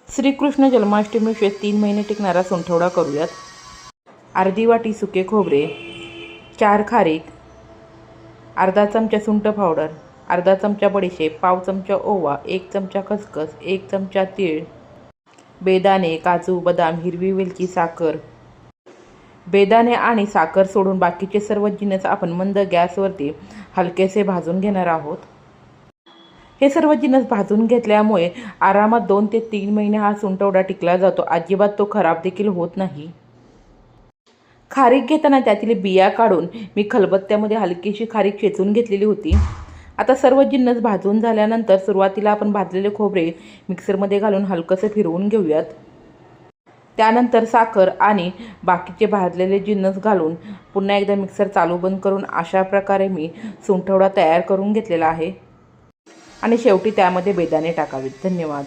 श्रीकृष्ण जन्माष्टमी 3 महिने टिकणारा सुंठवडा करूयात। अर्धी वाटी सुके खोबरे, 4 खारीक, अर्धा चमचा सुंठ पावडर, अर्धा चमचा बडीशेप, पाव चमचा ओवा, 1 चमचा खसखस, 1 चमचा तीळ, बेदाणे, काजू, बदाम, हिरवी वेलची, साखर। बेदाणे आणि साखर सोडून बाकीचे सर्व जिन्नस आपण मंद गॅसवरती हलकेसे भाजून घेणार आहोत। हे सर्व जिन्नस भाजून घेतल्यामुळे आरामात 2 ते 3 महिने हा सुंठवडा टिकला जातो। अजिबात तो खराब देखील होत नाही। खारीक घेताना त्यातील बिया काढून मी खलबत्त्यामध्ये हलकीशी खारीक चेचून घेतलेली होती। आता सर्व जिन्नस भाजून झाल्यानंतर सुरुवातीला आपण भाजलेले खोबरे मिक्सरमध्ये घालून हलकंसं फिरवून घेऊयात। त्यानंतर साखर आणि बाकीचे भाजलेले जिन्नस घालून पुन्हा एकदा मिक्सर चालू बंद करून अशा प्रकारे मी सुंठवडा तयार करून घेतलेला आहे। आणि शेवटी त्यामध्ये बेदाणे टाकावेत। धन्यवाद।